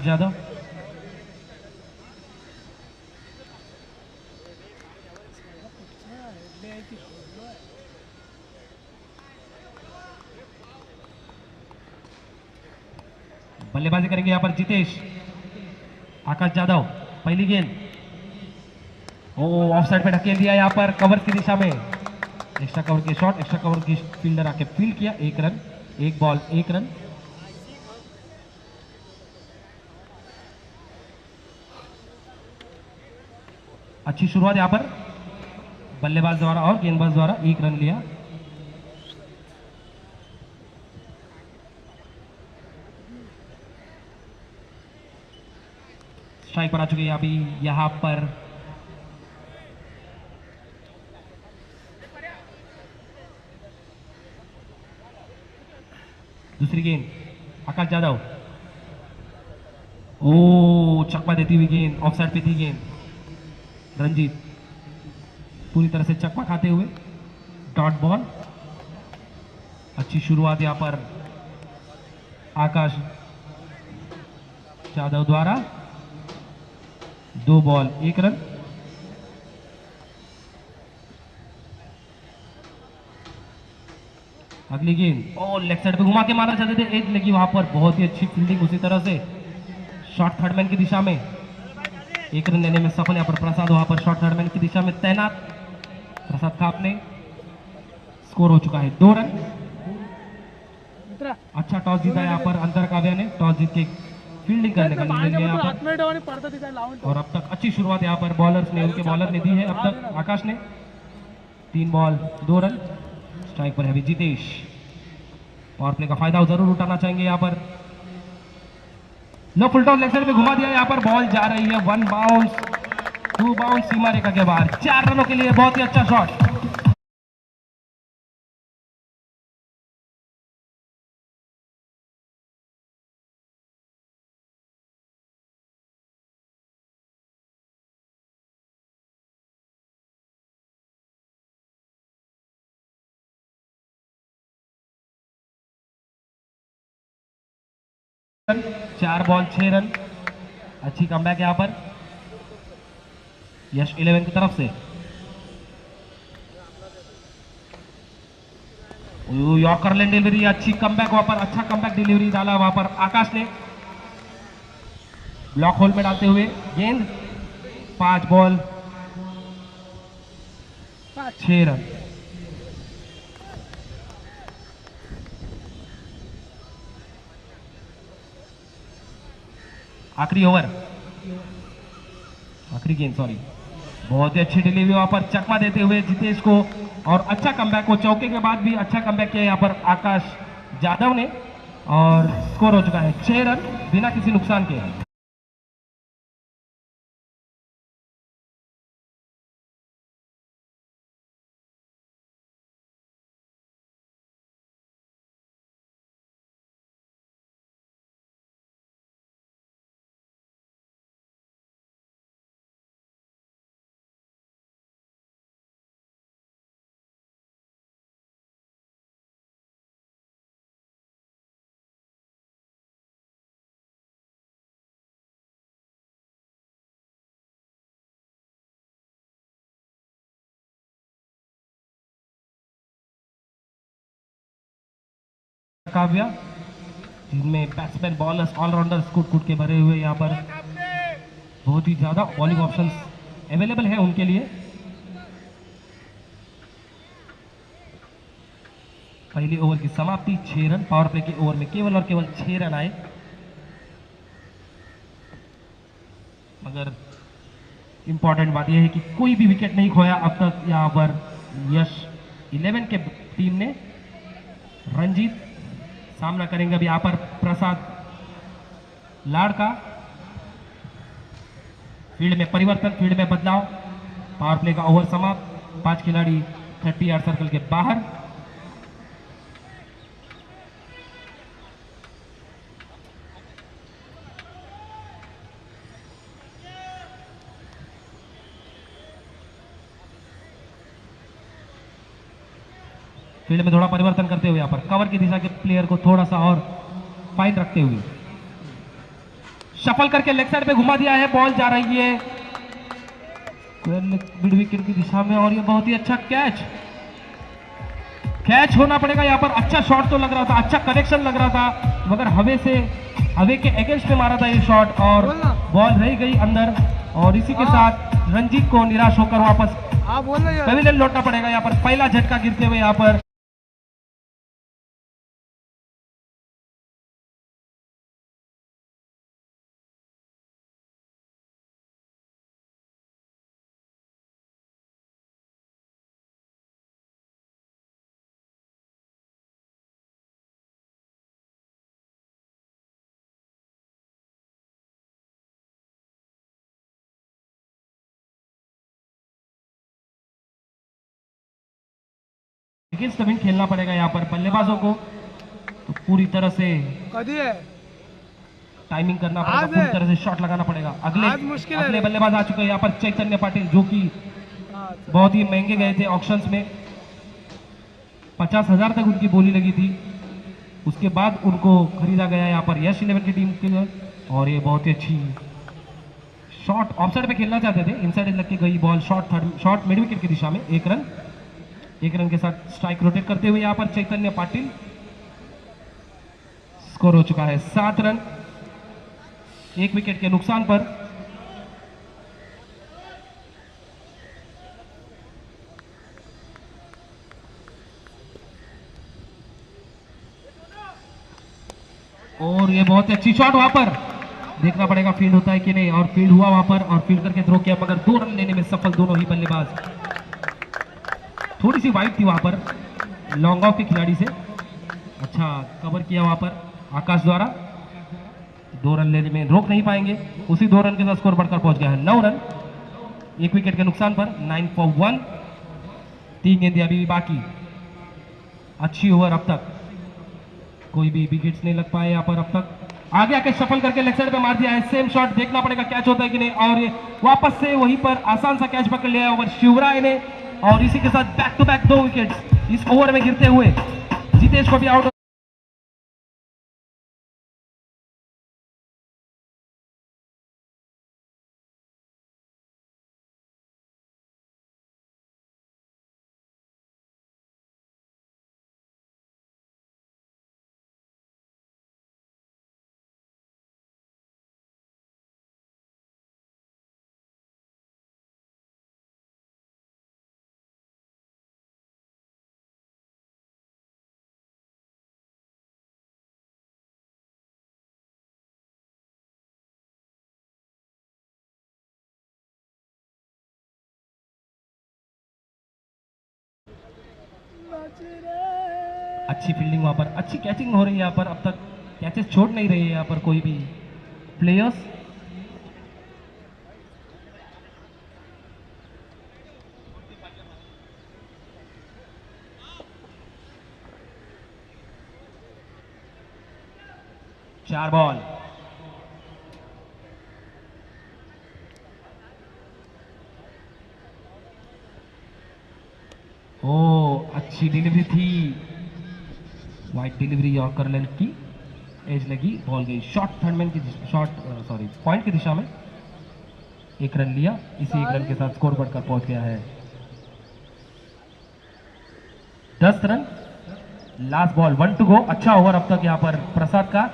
यादव बल्लेबाजी करेंगे यहाँ पर जितेश। आकाश यादव पहली गेंद, ओ ऑफ साइड पे ढकेल दिया यहाँ पर कवर की दिशा में। एक्स्ट्रा कवर के शॉट, एक्स्ट्रा कवर की फील्डर आके फील्ड किया। एक रन, एक बॉल एक रन। अच्छी शुरुआत यहाँ पर बल्लेबाज द्वारा और गेंदबाज द्वारा, एक रन लिया। स्ट्राइक पर आ चुके हैं अभी यहां पर दूसरी गेंद। आकाश यादव, ओ चकमा देती हुई गेंद, ऑफ साइड पे थी गेंद। रंजीत पूरी तरह से चकमा खाते हुए डॉट बॉल। अच्छी शुरुआत यहां पर आकाश यादव द्वारा, 2 बॉल 1 रन। अगली गेंद, और लेग साइड पे घुमा के मारना चाहते थे, एज लगी वहां पर। बहुत ही अच्छी फील्डिंग उसी तरह से शॉर्ट थर्डमैन की दिशा में। 1 रन देने में सफल यहाँ पर प्रसाद, वहां पर शॉर्ट थर्डमैन की दिशा में तैनात। प्रसाद खापने, स्कोर हो चुका है 2 रन। अच्छा टॉस जीता यहाँ पर अंतर काव्या ने, टॉस जीत के फील्डिंग करने का निर्णय लिया यहाँ पर। और अब तक अच्छी शुरुआत यहाँ पर बॉलर्स ने, उनके बॉलर ने दी है अब तक आकाश ने। 3 बॉल 2 रन। स्ट्राइक पर है अभी जितेश। पावर प्ले का फायदा जरूर उठाना चाहेंगे यहाँ पर। लो फुल टॉस लेग साइड पे घुमा दिया यहाँ पर, बॉल जा रही है 1 बाउंस 2 बाउंस सीमा रेखा के बाहर। 4 रनों के लिए बहुत ही अच्छा शॉट। चार बॉल 6 रन। अच्छी कमबैक यहाँ पर यश 11 की तरफ से। यॉर्कर लेन डिलीवरी, अच्छी कमबैक वहां पर, अच्छा कमबैक डिलीवरी डाला वहां पर आकाश ने, ब्लॉक होल में डालते हुए गेंद। 5 बॉल 6 रन। आखिरी ओवर, आखिरी गेंद सॉरी। बहुत ही अच्छी डिलीवरी वहां पर चकमा देते हुए जितेश को, और अच्छा कमबैक को, चौके के बाद भी अच्छा कमबैक किया यहाँ पर आकाश यादव ने। और स्कोर हो चुका है 6 रन बिना किसी नुकसान के। काव्या, जिनमें बैट्समैन बॉलर्स ऑलराउंडर्स कूट कूट के भरे हुए यहाँ पर बहुत ही ज्यादा बॉलिंग ऑप्शंस अवेलेबल है उनके लिए। पहली ओवर की समाप्ति 6 रन। पावर प्ले के ओवर में केवल और केवल 6 रन आए, मगर इंपॉर्टेंट बात यह है कि कोई भी विकेट नहीं खोया अब तक यहाँ पर यश 11 के टीम ने। रंजीत सामना करेंगे अब यहाँ पर प्रसाद लाड़का। फील्ड में परिवर्तन, फील्ड में बदलाव। पावर प्ले का ओवर समाप्त, 5 खिलाड़ी 30 यार्ड सर्कल के बाहर। फील्ड में थोड़ा परिवर्तन करते हुए यहाँ पर कवर की दिशा के प्लेयर को थोड़ा सा और फाइन रखते हुए शफल करके लेग साइड पे घुमा दिया है, बॉल जा रही है मिड विकेट की दिशा में और ये बहुत ही अच्छा कैच होना पड़ेगा यहाँ पर। अच्छा शॉट तो लग रहा था, अच्छा कनेक्शन लग रहा था, मगर हवे के अगेंस्ट में मारा था ये शॉट और बॉल रह गई अंदर और इसी के साथ रंजीत को निराश होकर वापस पवेलियन लौटना पड़ेगा। यहाँ पर पहला झटका गिरते हुए यहाँ पर अगेंस्ट द विंड खेलना पड़ेगा यहाँ पर बल्लेबाजों को, तो पूरी तरह से टाइमिंग करना पड़ेगा, पूरी तरह से शॉट लगाना पड़ेगा। अगले बल्लेबाज आ चुके हैं यहाँ पर चैतन्य पाटिल, जो कि बहुत ही महंगे गए थे ऑक्शंस में, 50,000 तक उनकी बोली लगी थी, उसके बाद उनको खरीदा गया यहाँ पर यश 11 की टीम के लिए। और ये बहुत ही अच्छी शॉट ऑफ साइड पे खेलना चाहते थे, इनसाइड लग के गई बॉल, शॉट मिड विकेट की दिशा में, एक रन के साथ स्ट्राइक रोटेट करते हुए यहाँ पर चैतन्य पाटिल। स्कोर हो चुका है 7 रन, 1 विकेट के नुकसान पर। और ये बहुत अच्छी शॉट, वहां पर देखना पड़ेगा फील्ड होता है कि नहीं, और फील्ड हुआ वहां पर और फील्ड करके थ्रो किया, मगर 2 रन लेने में सफल दोनों ही बल्लेबाज। थोड़ी सी वाइड थी वहां पर लॉन्ग ऑफ के खिलाड़ी से, अच्छा कवर किया वहां पर आकाश द्वारा, 2 रन लेने में रोक नहीं पाएंगे। उसी 2 रन के साथ स्कोर बढ़कर पहुंच गया है 9 रन, 1 विकेट के नुकसान पर, 9 for 1। 3 गेंदें अभी भी बाकी, अच्छी ओवर अब तक, कोई भी विकेट्स नहीं लग पाए यहाँ पर अब तक। आगे आके शफल करके लेग साइड पे मार दिया है, सेम शॉट, देखना पड़ेगा कैच होता है कि नहीं, और ये वापस से वहीं पर आसान सा कैच पकड़ लिया ओवर शिवराय ने, और इसी के साथ बैक टू बैक 2 विकेट्स इस ओवर में गिरते हुए जितेश को भी आउट। अच्छी फील्डिंग वहां पर, अच्छी कैचिंग हो रही है यहाँ पर, अब तक कैचेस छोड़ नहीं रही है यहाँ पर कोई भी प्लेयर्स। चार बॉल, ओ अच्छी डिलीवरी थी, वाइट डिलीवरी यॉर्कर लेंथ की, एज लगी, बॉल गई शॉर्ट थर्डमैन की पॉइंट की दिशा में, 1 रन लिया, इसी 1 रन के साथ स्कोर बढ़कर पहुंच गया है 10 run. Last ball, 1 to go। अच्छा ओवर अब तक यहाँ पर प्रसाद का।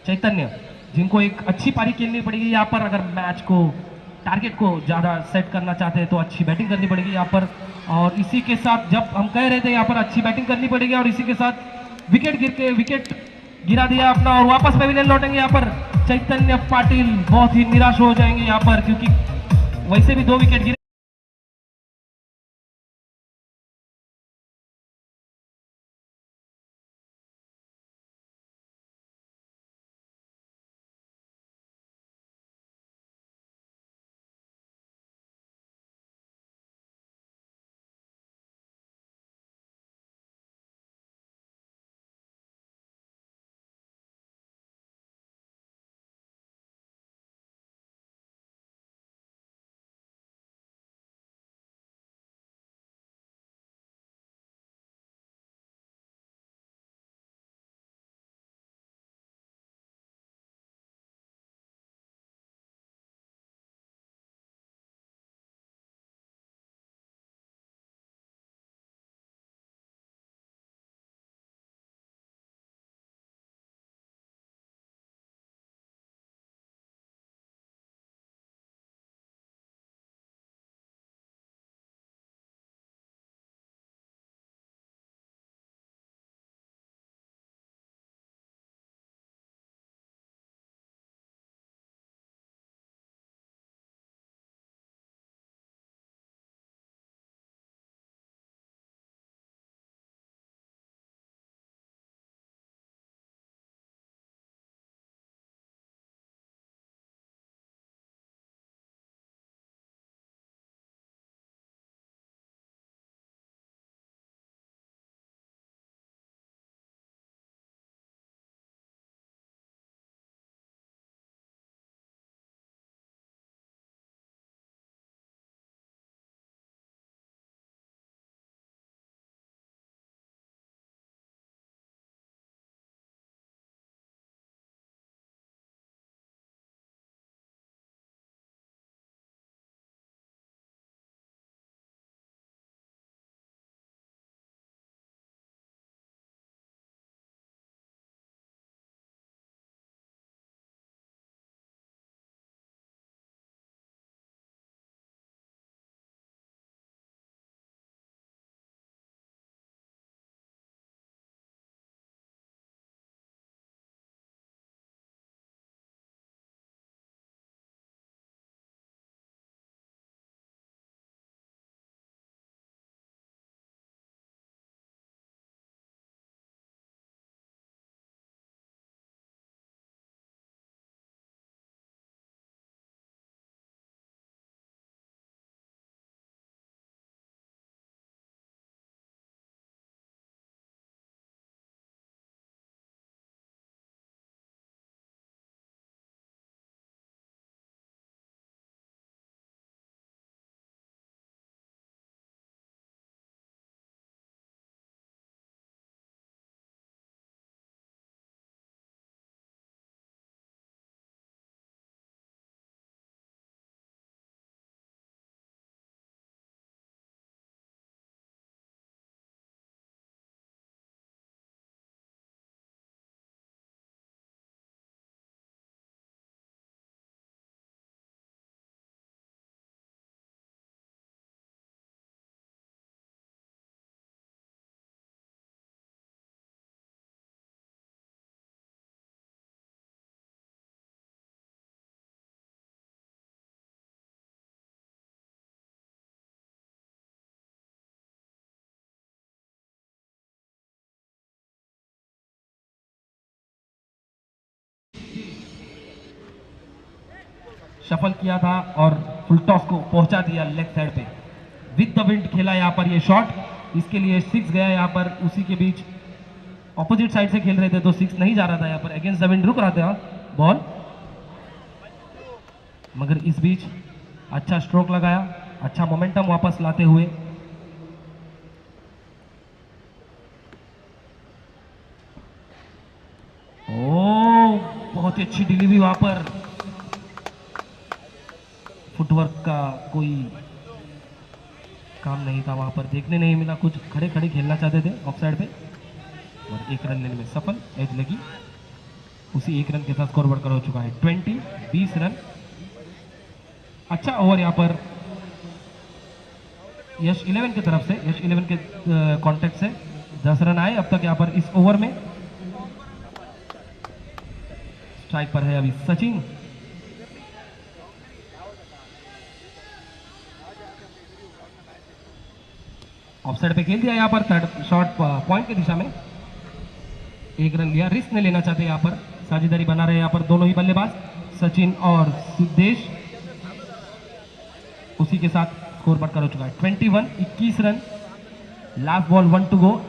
चैतन्य, जिनको एक अच्छी पारी खेलनी पड़ेगी यहाँ पर, अगर मैच को टारगेट को ज्यादा सेट करना चाहते हैं तो अच्छी बैटिंग करनी पड़ेगी यहाँ पर, और इसी के साथ जब हम कह रहे थे यहाँ पर अच्छी बैटिंग करनी पड़ेगी, और इसी के साथ विकेट गिरा दिया अपना, और वापस पवेलियन लौटेंगे यहाँ पर चैतन्य पाटिल, बहुत ही निराश हो जाएंगे यहाँ पर, क्योंकि वैसे भी 2 विकेट गिरे। शफल किया था और फुल टॉस को पहुंचा दिया लेग साइड पे, विद द विंड खेला यहाँ पर ये शॉट, इसके लिए 6 गया यहाँ पर। उसी के बीच ऑपोजिट साइड से खेल रहे थे तो 6 नहीं जा रहा था यहाँ पर, अगेंस्ट द विंड रुक रहा था बॉल, मगर इस बीच अच्छा स्ट्रोक लगाया, अच्छा मोमेंटम वापस लाते हुए। ओ बहुत ही अच्छी डिलीवरी वहां पर, फुटवर्क का कोई काम नहीं था वहां पर, देखने नहीं मिला, कुछ खड़े खड़े खेलना चाहते थे ऑफ साइड पे, और 1 रन लेने में सफल, एज लगी। उसी 1 रन के साथ स्कोर बढ़कर हो चुका है 20 रन। अच्छा ओवर यहाँ पर यश 11 की तरफ से, यश 11 के कॉन्टेक्ट से 10 रन आए अब तक यहाँ पर इस ओवर में। स्ट्राइक पर है अभी सचिन, ऑफसाइड पे खेल दिया यहाँ पर, थर्ड शॉट पॉइंट की दिशा में, 1 रन लिया, रिस्क नहीं लेना चाहते यहाँ पर, साझेदारी बना रहे यहाँ पर दोनों ही बल्लेबाज सचिन और सिद्धेश। उसी के साथ स्कोर बढ़कर हो चुका है 21 run, last ball 1 to go.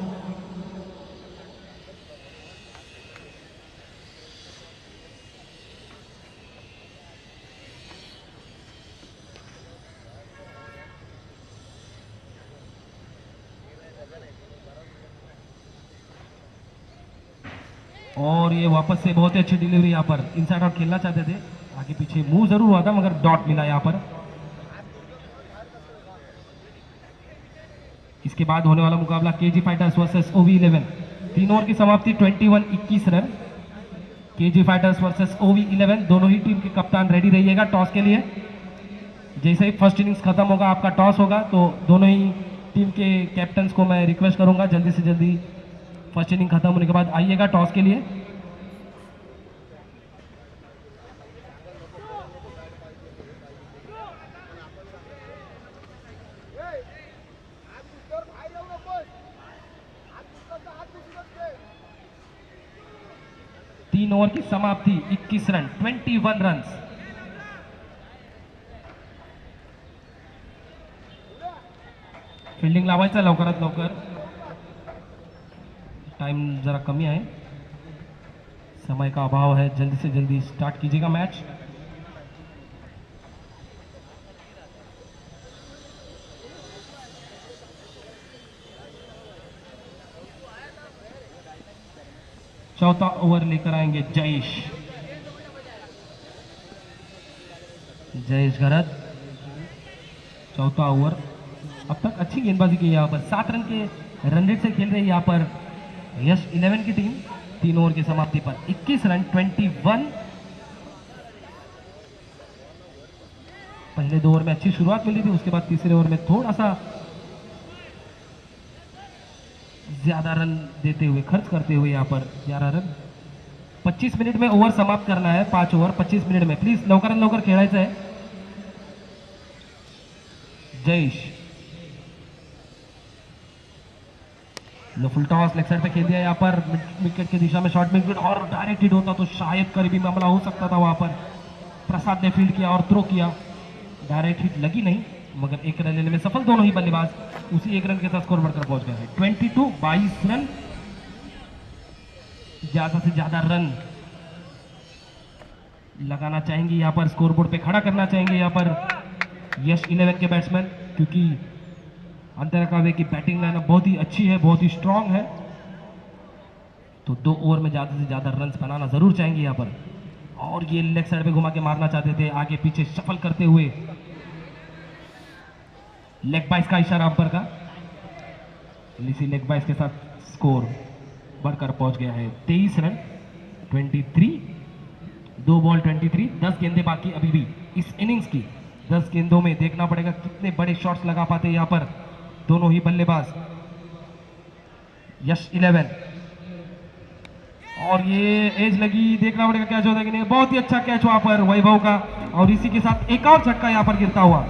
और ये वापस से बहुत ही अच्छी डिलीवरी यहाँ पर, इनसाइड आउट खेलना चाहते थे, आगे पीछे मूव जरूर हुआ था मगर डॉट मिला यहाँ पर। इसके बाद होने वाला मुकाबला केजी फाइटर्स वर्सेस ओवी 11, 3 ओवर की समाप्ति 21 रन। केजी फाइटर्स वर्सेस ओवी 11, दोनों ही टीम के कप्तान रेडी रहिएगा टॉस के लिए। जैसे ही फर्स्ट इनिंग्स खत्म होगा, आपका टॉस होगा, तो दोनों ही टीम के कैप्टन्स को मैं रिक्वेस्ट करूंगा जल्दी से जल्दी फर्स्ट इनिंग खत्म होने के बाद आइएगा टॉस के लिए। तीन ओवर की समाप्ति 21 रन, 21 रन। फील्डिंग लावायचं लवकरात लवकर, टाइम जरा कमी आहे, समय का अभाव है, जल्दी से जल्दी स्टार्ट कीजिएगा मैच। चौथा ओवर लेकर आएंगे जयेश, जयेश गरत। चौथा ओवर, अब तक अच्छी गेंदबाजी की यहाँ पर, 7 रन के रन रेट से खेल रही है यहाँ पर यश 11 की टीम। 3 ओवर की समाप्ति पर 21 रन, 21। पहले 2 ओवर में अच्छी शुरुआत मिली थी, उसके बाद तीसरे ओवर में थोड़ा सा ज्यादा रन देते हुए, खर्च करते हुए यहाँ पर 11 रन। 25 मिनट में ओवर समाप्त करना है, 5 ओवर 25 मिनट में, प्लीज लवकर लवकर खेळायचं है। जयेश लो, फुल टॉस लेग साइड पे खेल दिया यहाँ पर, विकेट की दिशा में शॉर्ट विकेट, और डायरेक्ट हिट होता तो शायद करीबी मामला हो सकता था वहां पर। प्रसाद ने फील्ड किया और थ्रो किया, डायरेक्ट हिट लगी नहीं, मगर 1 रन लेने में सफल दोनों ही बल्लेबाज। उसी 1 रन के साथ स्कोर बढ़कर पहुंच गया है 22 रन। ज्यादा से ज्यादा रन लगाना चाहेंगे यहाँ पर, स्कोर बोर्ड पे खड़ा करना चाहेंगे यहाँ पर यश 11 के बैट्समैन, क्योंकि अंतर कावे की बैटिंग लाइनअप बहुत ही अच्छी है, बहुत ही स्ट्रांग है, तो 2 ओवर में ज्यादा से ज्यादा रन बनाना जरूर चाहेंगे यहाँ पर। और ये लेग साइड पे घुमा के मारना चाहते थे, आगे पीछे शफल करते हुए, लेग बाइस का इशारा अंपर का, इसी लेग बाइस के साथ स्कोर बढ़कर पहुंच गया है 23 रन, 23। 2 बॉल 23, 10 गेंदे बाकी अभी भी इस इनिंग्स की। 10 गेंदों में देखना पड़ेगा कितने बड़े शॉट्स लगा पाते हैं यहाँ पर दोनों ही बल्लेबाज। यश 11, और ये एज लगी, देखना पड़ेगा कैच होता है कि नहीं। बहुत ही अच्छा कैच वहां पर वैभव का, और इसी के साथ एक और छक्का यहाँ पर गिरता हुआ।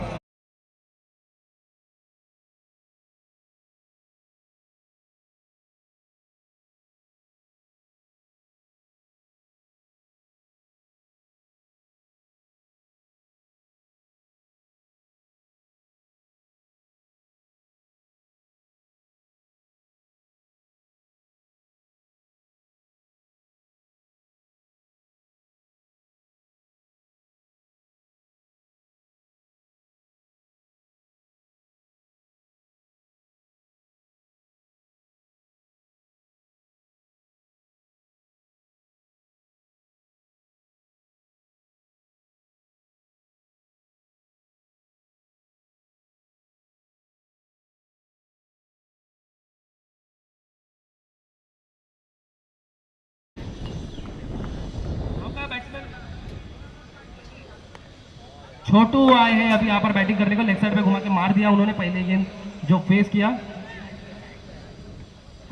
छोटू आए हैं अभी यहाँ पर बैटिंग करने को, लेग साइड पे घुमा के मार दिया उन्होंने पहले गेंद जो फेस किया।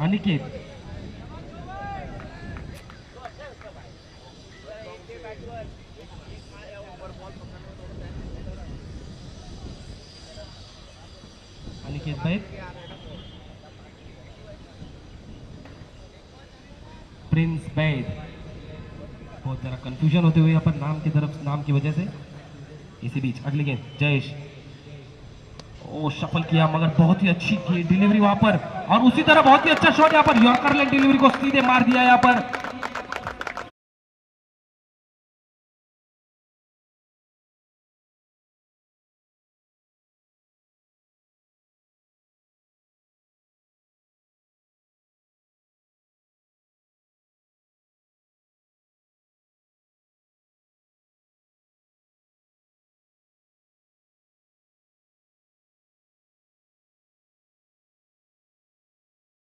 अनिकेत अनिकेत भाई, प्रिंस बैद, बहुत जरा कंफ्यूजन होते हुए यहाँ पर नाम की वजह से। इसी बीच अगली गेंद जयेश, ओ सफल किया मगर बहुत ही अच्छी डिलीवरी वहां पर, और उसी तरह बहुत ही अच्छा शॉट यहाँ पर, यॉर्कर लेग डिलीवरी को सीधे मार दिया यहाँ पर।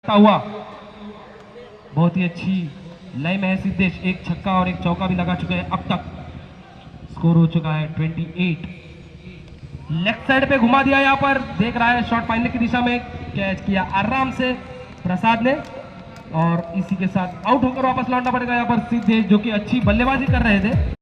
हुआ बहुत ही अच्छी लय में है सिद्धेश, एक छक्का और एक चौका भी लगा चुके हैं अब तक। स्कोर हो चुका है 28। लेफ्ट साइड पे घुमा दिया यहाँ पर, देख रहा है शॉट फाइनल की दिशा में, कैच किया आराम से प्रसाद ने, और इसी के साथ आउट होकर वापस लौटना पड़ेगा यहाँ पर सिद्धेश, जो कि अच्छी बल्लेबाजी कर रहे थे।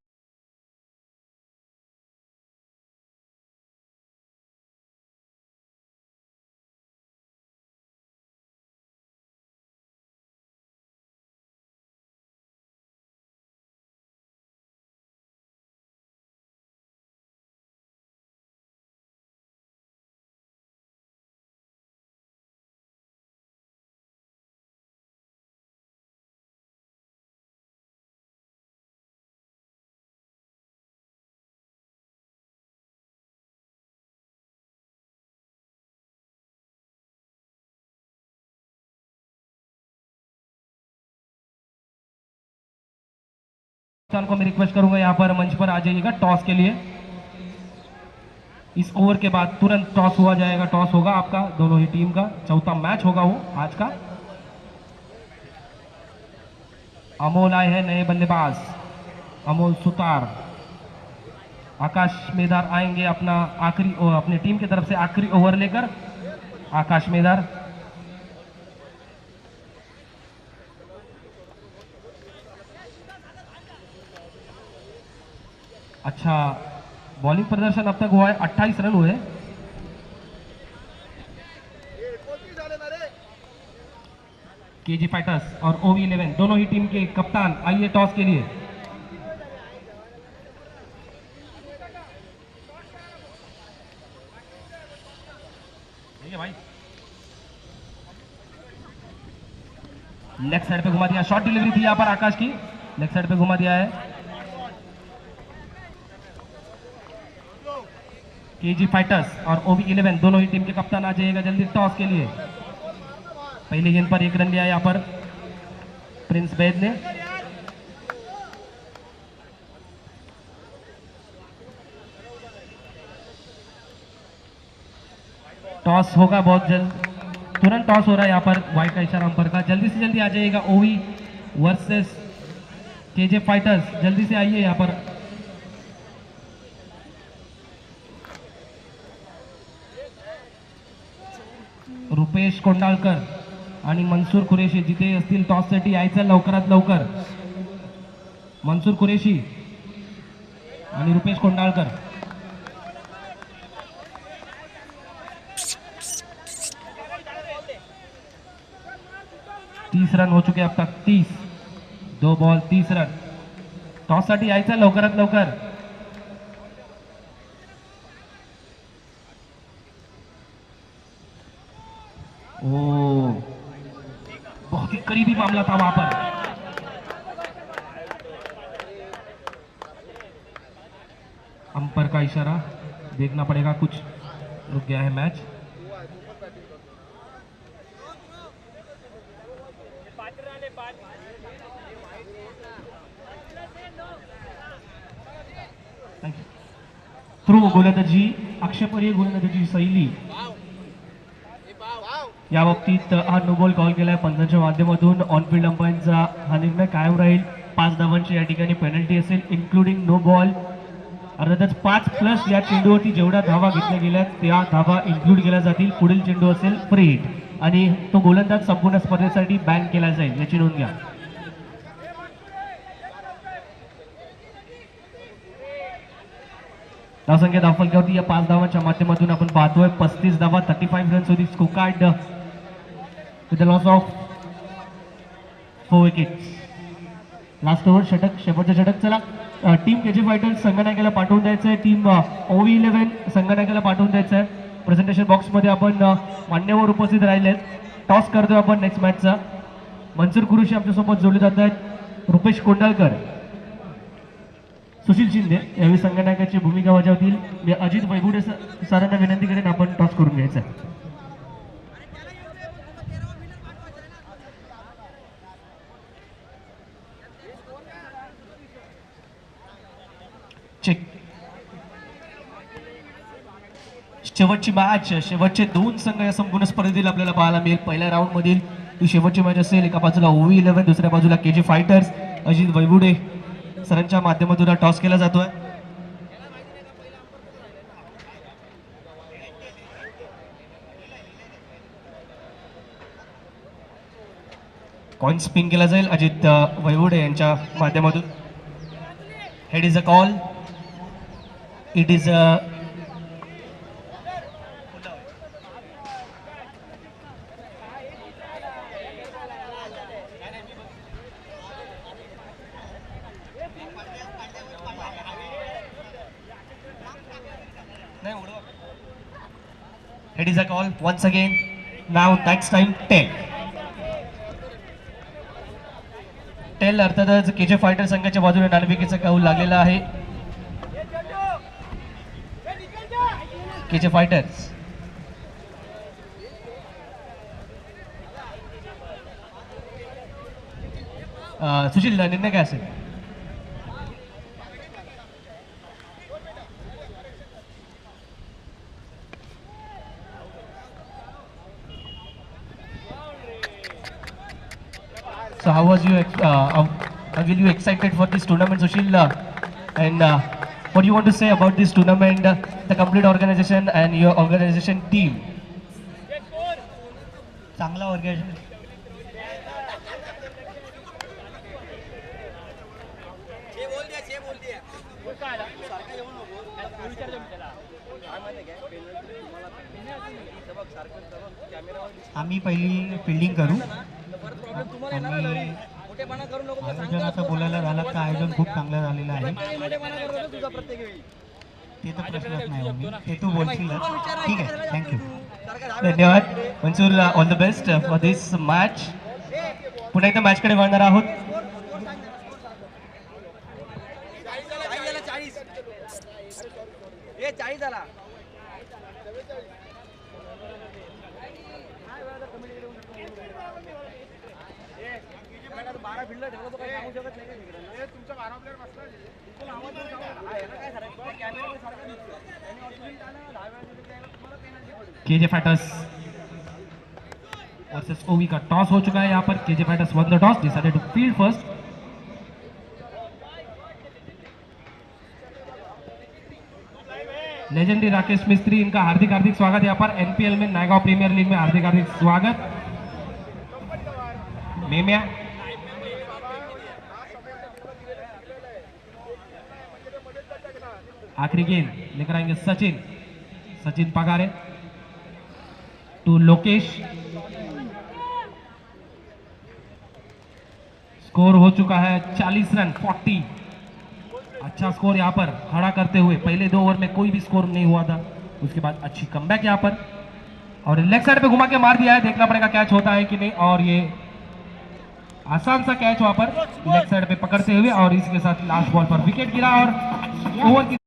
को मैं रिक्वेस्ट करूंगा यहाँ पर मंच पर आ जाइएगा टॉस के लिए। इस ओवर के बाद तुरंत टॉस हुआ जाएगा, टॉस होगा आपका दोनों ही टीम का, चौथा मैच होगा वो आज का। अमोल आए हैं नए बल्लेबाज, अमोल सुतार। आकाश मेदार आएंगे अपना आखिरी अपने टीम की तरफ से आखिरी ओवर लेकर। आकाश मेदार, अच्छा बॉलिंग प्रदर्शन अब तक हुआ है, 28 रन हुए। केजी फाइटर्स और OV11 दोनों ही टीम के कप्तान आइए टॉस के लिए। भाई लेग साइड पे घुमा दिया, शॉर्ट डिलीवरी थी यहाँ पर आकाश की, लेग साइड पे घुमा दिया है। केजी फाइटर्स और OV11 दोनों ही टीम के कप्तान आ जाइएगा जल्दी टॉस के लिए। पहली गेंद पर 1 रन लिया यहाँ पर प्रिंस बैद ने। टॉस होगा बहुत जल्द, तुरंत टॉस हो रहा है यहाँ पर, व्हाइट का इशारा अंपायर का। जल्दी से जल्दी आ जाइएगा OV वर्सेस केजे फाइटर्स, जल्दी से आइए यहाँ पर। रुपेश कोंडाळकर आणि मनसूर कुरेशी जिथे असतील टॉससाठी यायचं लवकरात लवकर। मनसूर कुरेशी आणि रुपेश कोंडाळकर। 30 रन हो चुके अब तक, 30, 2 बॉल 30 रन। टॉस साठी यायचं लवकरात लवकर। ओ बहुत ही करीबी मामला था वहां पर। अंपायर का इशारा देखना पड़ेगा, कुछ रुक गया है मैच। थ्रू गोलंदाजी, आक्षेपार्ह गोलंदाजीची शैली, या बाबतीत हा नो बॉल कॉल केलाय पंचांच्या माध्यमातून। ऑनफिल्ड अंपायरचा हा निर्णय कायम राहील। 5 धावांची या ठिकाणी पेनल्टी असेल, इन्क्लुडिंग नो बॉल अर्थातच 5+ या चेंडूवरती जेवढ्या धावा घेतल्या गेल्या त्या धावा इन्क्लूड केल्या जातील. पुढील चेंडू असेल फ्री हिट आणि तो गोलंदाज संपूर्ण स्पर्धेसाठी बॅन केला जाईल, याची नोंद घ्या. धावसंख्या धावफलकावरती या 5 धावांच्या माध्यमातून आपण पाहतोय 35 धावा, 35 रन्स होती score card with the loss of 4 wickets. Last over षटक, शेवटचं षटक. चला टीम केजी फायटर्स संगणकाला पाठवून द्यायचं आहे, टीम OV11 संगणकाला पाठवून द्यायचं आहे. प्रेझेंटेशन बॉक्समध्ये आपण मान्यवर उपस्थित राहिले आहेत. टॉस करतोय आपण नेक्स्ट मॅचचा. मनसूर कुरुशी आमच्यासोबत जोडले जात आहेत. रुपेश कोंडाळकर, सुशील शिंदे यावेळी संगणकाची भूमिका बजावतील. मी अजित वैगुडे सरांना विनंती करेन आपण टॉस करून घ्यायचा. चेक. शेवटची मॅच, शेवटचे 2 संघ या संपूर्ण स्पर्धेतील आपल्याला पाहायला मिळेल. पहिल्या राऊंड मधील ही शेवटची मॅच असेल. एका बाजूला OV11, दुसऱ्या बाजूला केजी फायटर्स. अजित वैगुडे सरांच्या माध्यमातून टॉस केला जातोय. कॉइन स्पिन केला जाईल अजित वैगुडे यांच्या माध्यमातून. Head is a call. It is a It is a call once again. Now next time 10. Tell अर्थातच केजे फायटर संघाच्या बाजूने नाणेफेकीचा कौल लागलेला आहे. केजे फायटर्स सुशील, निर्णय काय असेल? So how was you? Will you excited for this tournament, Sushil? And what do you want to say about this tournament, the complete organization and your organization team? चांगला organisation. आम्ही पहिली fielding करू. आयोजनाचं बोलायला झालं तर आयोजन खूप चांगलं झालेलं आहे. ते तर प्रश्नच नाही मम्मी, ते तू बोलशीलच. ठीक आहे, थँक्यू. धन्यवाद Mansoor. All the best for this match. पुन्हा एकदा मॅचकडे वळणार आहोत. केजे फाइटर्स वर्सेस ओवी का टॉस हो चुका है. यहाँ पर KJ fighters won the toss, decided to field first. Legendary Rakesh Mistry, इनका हार्दिक हार्दिक स्वागत यहाँ पर. NPL में, नायगांव प्रीमियर लीग में हार्दिक हार्दिक स्वागत. मेम्या आखिरी गेंद लेकर आएंगे सचिन. सचिन पगारे टू लोकेश. स्कोर हो चुका है 40 रन 40. अच्छा स्कोर यहाँ पर खड़ा करते हुए. पहले 2 ओवर में कोई भी स्कोर नहीं हुआ था, उसके बाद अच्छी कमबैक यहाँ पर. और लेग साइड पे घुमा के मार दिया है. देखना पड़ेगा कैच होता है कि नहीं. और ये आसान सा कैच वहां पर लेग साइड पे पकड़ते हुए. और इसके साथ लास्ट बॉल पर विकेट गिरा और ओवर की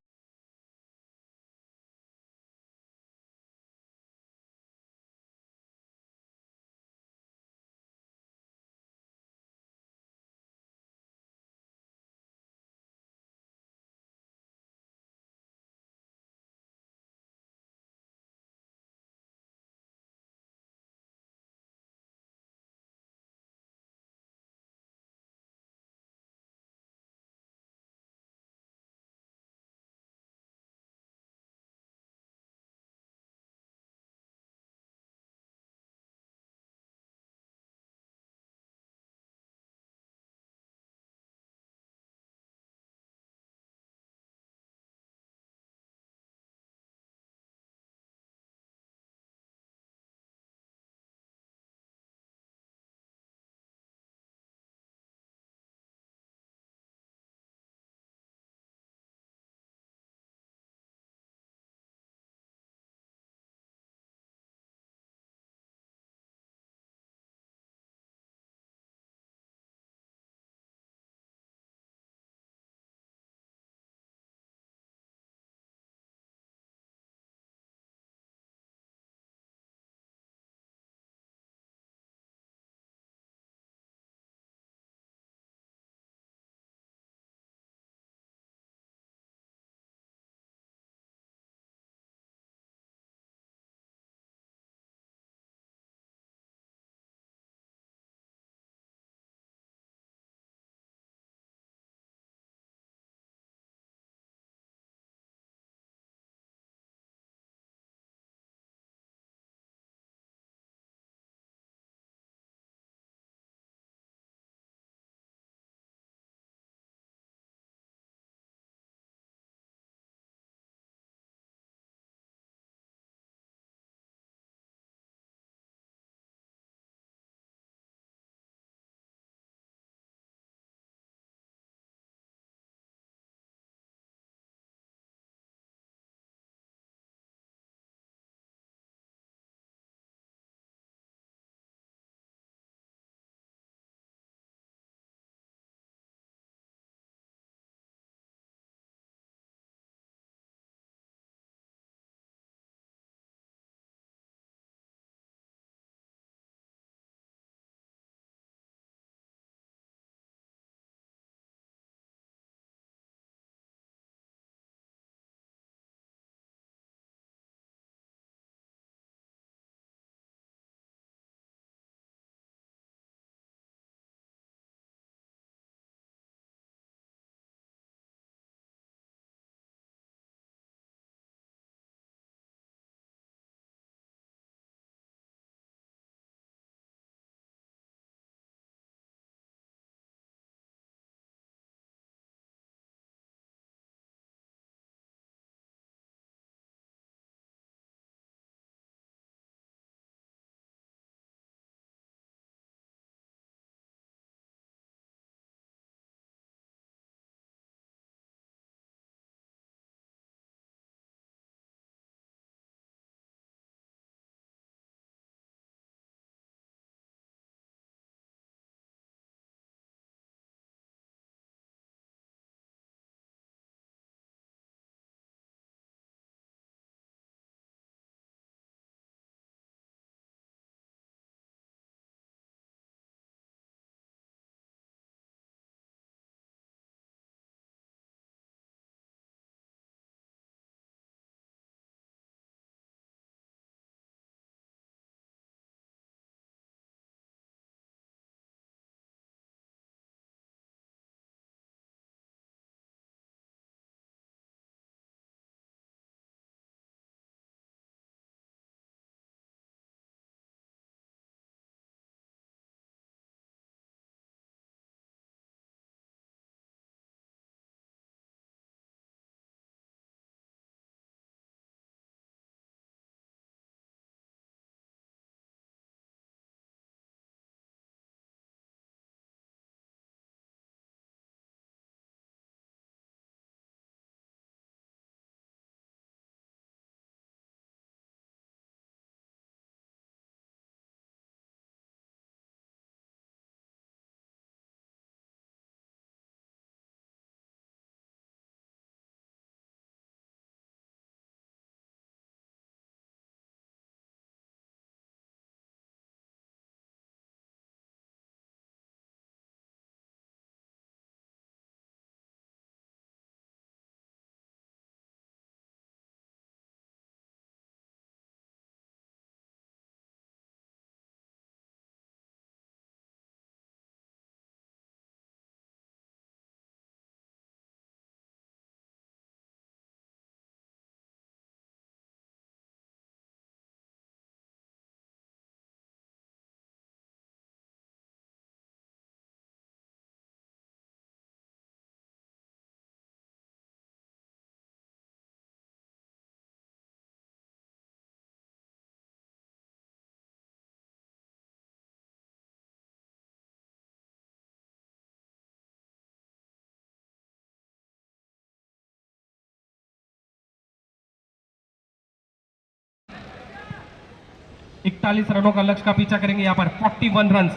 41 रनों का लक्ष्य का पीछा करेंगे यहाँ पर। 41 रन,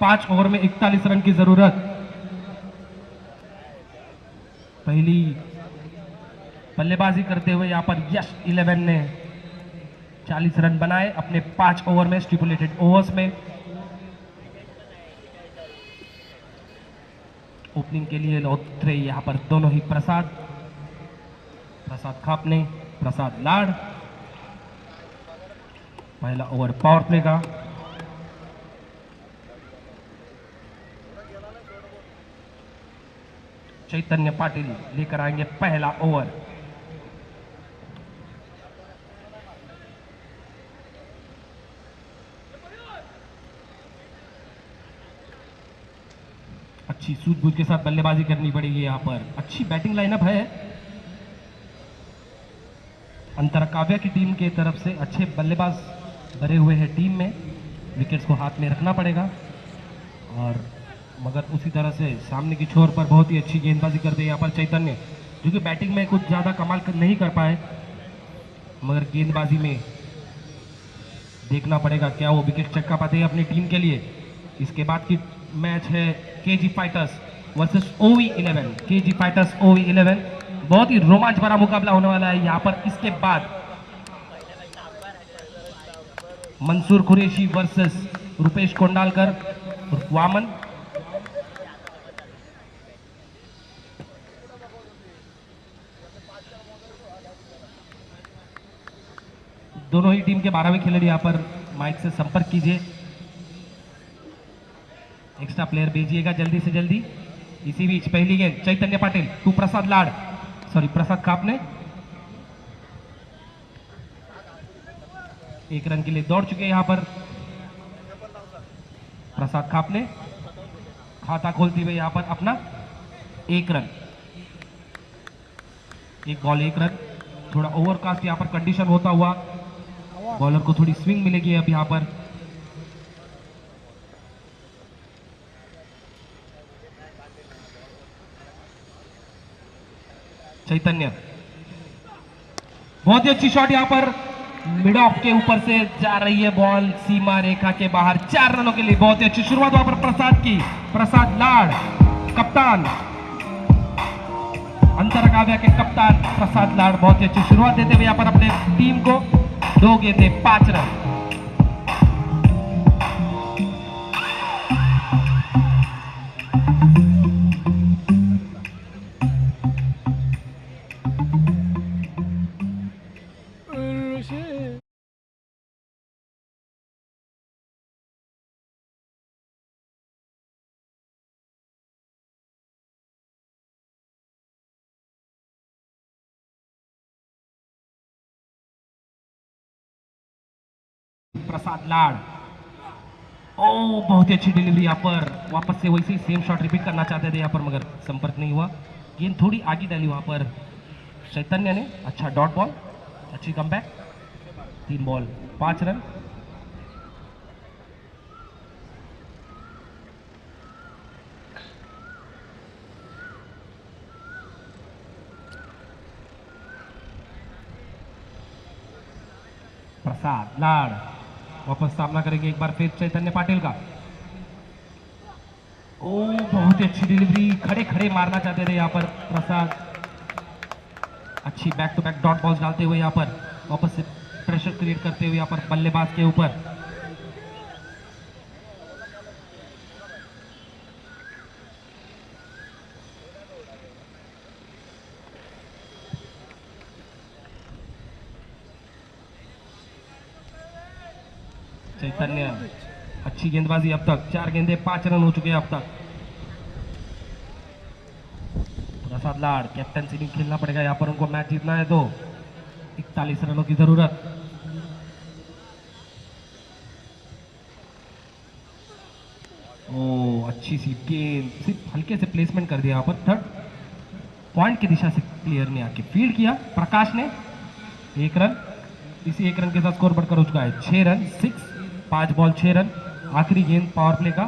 5 ओवर में 41 रन की जरूरत। पहली बल्लेबाजी करते हुए यहाँ पर यश 11 ने 40 रन बनाए अपने 5 ओवर में, स्टिपुलेटेड ओवर्स में। ओपनिंग के लिए उतरे यहाँ पर दोनों ही प्रसाद खापने, प्रसाद लाड़। पहला ओवर पावर प्ले का। चैतन्य पाटिल लेकर आएंगे पहला ओवर। अच्छी सूझबूझ के साथ बल्लेबाजी करनी पड़ेगी यहाँ पर। अच्छी बैटिंग लाइनअप है अंतरकाव्या की टीम के तरफ से। अच्छे बल्लेबाज भरे हुए हैं टीम में, विकेट्स को हाथ में रखना पड़ेगा। और मगर उसी तरह से सामने की छोर पर बहुत ही अच्छी गेंदबाजी करते हैं यहाँ पर चैतन्य, जो कि बैटिंग में कुछ ज़्यादा कमाल नहीं कर पाए, मगर गेंदबाजी में देखना पड़ेगा क्या वो विकेट चक्का पाते हैं अपनी टीम के लिए। इसके बाद की मैच है केजी फाइटर्स वर्सेस ओवी 11। केजी फाइटर्स ओवी 11 बहुत ही रोमांच भरा मुकाबला होने वाला है यहाँ पर। इसके बाद मंसूर कुरैशी वर्सेस रुपेश कोंडालकर वामन। दोनों ही टीम के 12वें खिलाड़ी यहाँ पर माइक से संपर्क कीजिए, एक्स्ट्रा प्लेयर भेजिएगा जल्दी से जल्दी। इसी बीच पहली गेंद चैतन्य पाटिल टू प्रसाद लाड़, प्रसाद खापने 1 रन के लिए दौड़ चुके हैं यहाँ पर प्रसाद खापने। खाता खोलती हुए यहाँ पर अपना 1 रन, 1 बॉल 1 रन। थोड़ा ओवरकास्ट यहाँ पर कंडीशन होता हुआ बॉलर को थोड़ी स्विंग मिलेगी अब यहाँ पर। चैतन्य बहुत ही अच्छी शॉट यहाँ पर मिड ऑफ के ऊपर से जा रही है बॉल सीमा रेखा के बाहर। 4 रनों के लिए बहुत ही अच्छी शुरुआत वहां पर प्रसाद की। प्रसाद लाड़ कप्तान, अंतरकाव्या के कप्तान प्रसाद लाड़ बहुत ही अच्छी शुरुआत देते हुए यहाँ पर अपने टीम को 2 गेंदे 5 रन। प्रसाद लाड़, ओ बहुत ही अच्छी डिलीवरी यहाँ पर। वापस से वैसे ही सेम शॉट रिपीट करना चाहते थे यहाँ पर, मगर संपर्क नहीं हुआ। गेंद थोड़ी आगे डाली वहां पर चैतन्य ने। अच्छा डॉट बॉल, अच्छी comeback. 3 ball 5 run. Prasad Lad वापस सामना करेंगे एक बार फिर चैतन्य पाटिल का। ओ बहुत ही अच्छी डिलीवरी, खड़े खड़े मारना चाहते थे यहाँ पर प्रसाद। अच्छी back to back dot balls डालते हुए यहाँ पर वापस से प्रेशर क्रिएट करते हुए यहाँ पर बल्लेबाज के ऊपर। चैतन्य अच्छी गेंदबाजी अब तक, 4 गेंदे 5 रन हो चुके हैं अब तक। प्रसाद लाड़ कैप्टनसी नहीं खेलना पड़ेगा यहाँ पर, उनको मैच जीतना है तो 41 रनों की जरूरत। ओ अच्छी सी गेंद, सिर्फ हल्के से प्लेसमेंट कर दिया यहाँ पर। थर्ड पॉइंट की दिशा से प्लेयर ने आके फील्ड किया। प्रकाश ने 1 रन, इसी 1 रन के साथ स्कोर बढ़कर हो चुका है 6 रन। 5 ball 6 run. आखिरी गेंद पावर प्ले का।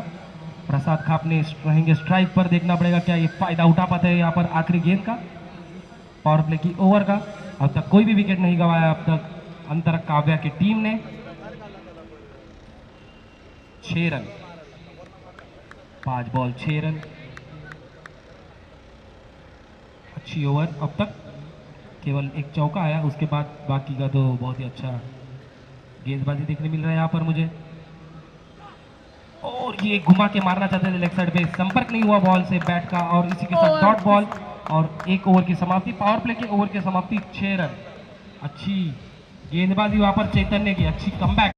प्रसाद खापने रहेंगे स्ट्राइक पर, देखना पड़ेगा क्या ये फायदा उठा पाते हैं यहाँ पर आखिरी गेंद का, पावर प्ले की ओवर का। अब तक कोई भी विकेट नहीं गंवाया अब तक अंतरकाव्या की टीम ने। 6 रन, 5 बॉल 6 रन। अच्छी ओवर, अब तक केवल एक चौका आया, उसके बाद बाकी का तो बहुत ही अच्छा गेंदबाजी देखने मिल रहा है यहाँ पर मुझे। और ये घुमा के मारना चाहते थे लेग साइड पे, संपर्क नहीं हुआ बॉल से बैट का, और इसी के साथ डॉट बॉल और 1 ओवर की समाप्ति। पावर प्ले के ओवर की समाप्ति, 6 रन। अच्छी गेंदबाजी वहां पर चैतन्य की, अच्छी कमबैक।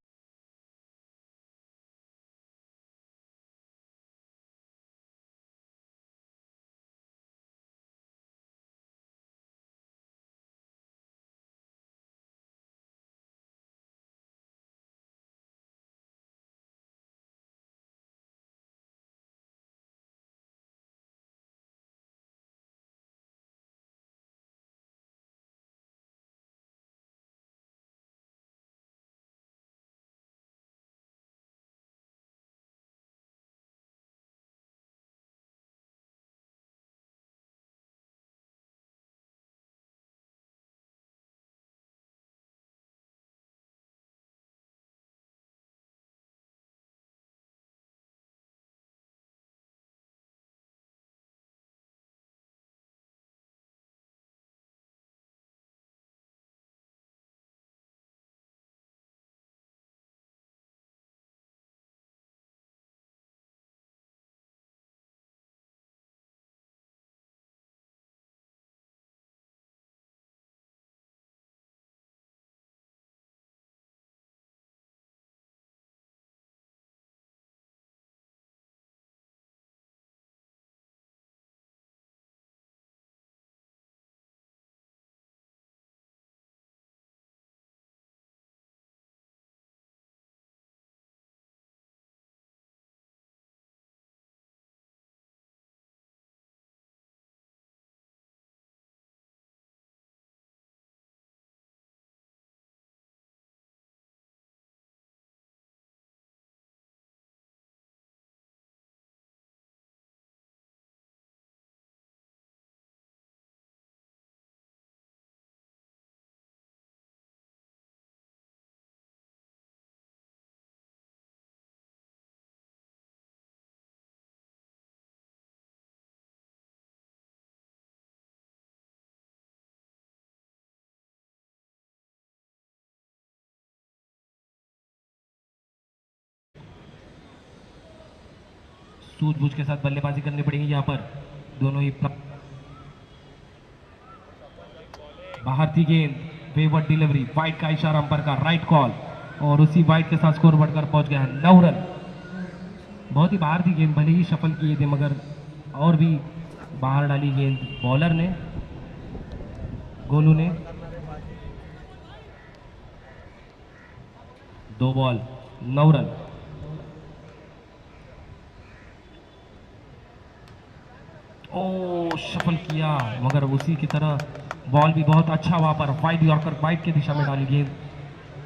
सूझबूझ के साथ बल्लेबाजी करनी पड़ेगी यहाँ पर, दोनों ही बाहर थी गेंद, वेवर्ड डिलीवरी, वाइड का इशारा अंपायर का, राइट कॉल, और उसी वाइड के साथ स्कोर बढ़कर पहुंच गया है 9 रन। बहुत ही बाहर थी गेंद, भले ही सफल किए थे मगर और भी बाहर डाली गेंद बॉलर ने, गोलू ने। 2 बॉल 9 रन। ओ सफल किया, मगर उसी की तरह बॉल भी बहुत अच्छा वहां पर, वाइड यॉर्कर, वाइड की दिशा में डाली गेंद,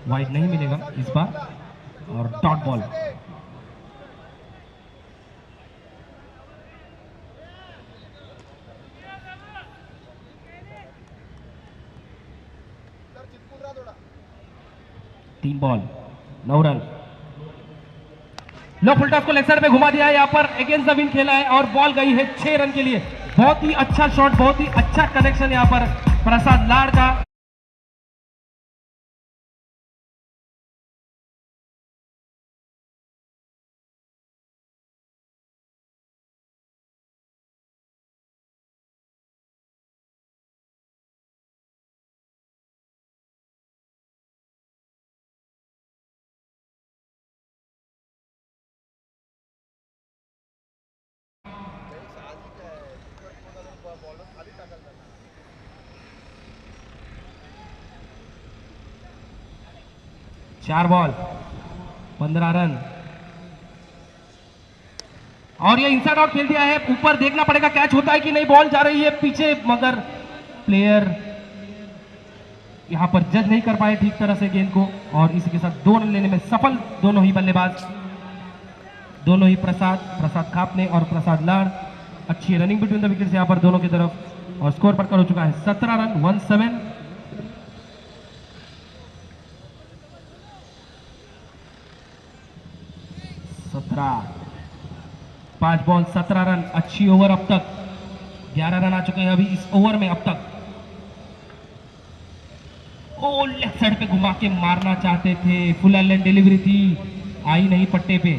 वाइड नहीं मिलेगा इस बार, और डॉट बॉल। तीन बॉल 9 रन। लो फुल टॉस को लेग साइड पे घुमा दिया है, यहाँ पर अगेंस्ट द विंड खेला है और बॉल गई है 6 रन के लिए। बहुत ही अच्छा शॉट, बहुत ही अच्छा कनेक्शन यहाँ पर प्रसाद लाड़ का। चार बॉल 15 रन, और ये इनसाइड आउट खेल दिया है। ऊपर देखना पड़ेगा कैच होता है कि नहीं, बॉल जा रही है पीछे, मगर प्लेयर यहां पर जज नहीं कर पाए ठीक तरह से गेंद को, और इसी के साथ 2 रन लेने में सफल दोनों ही बल्लेबाज, दोनों ही प्रसाद खापने और प्रसाद लाड़। अच्छी रनिंग बिटवीन द विकेट्स यहां पर दोनों की तरफ, और स्कोर बढ़कर हो चुका है 17 रन 17। 17, 5 बॉल 17 रन, अच्छी ओवर अब तक। 11 रन आ चुके हैं अभी इस ओवर में अब तक। ओ लेफ्ट साइड पे घुमा के मारना चाहते थे, फुल एंड डिलीवरी थी, आई नहीं पट्टे पे।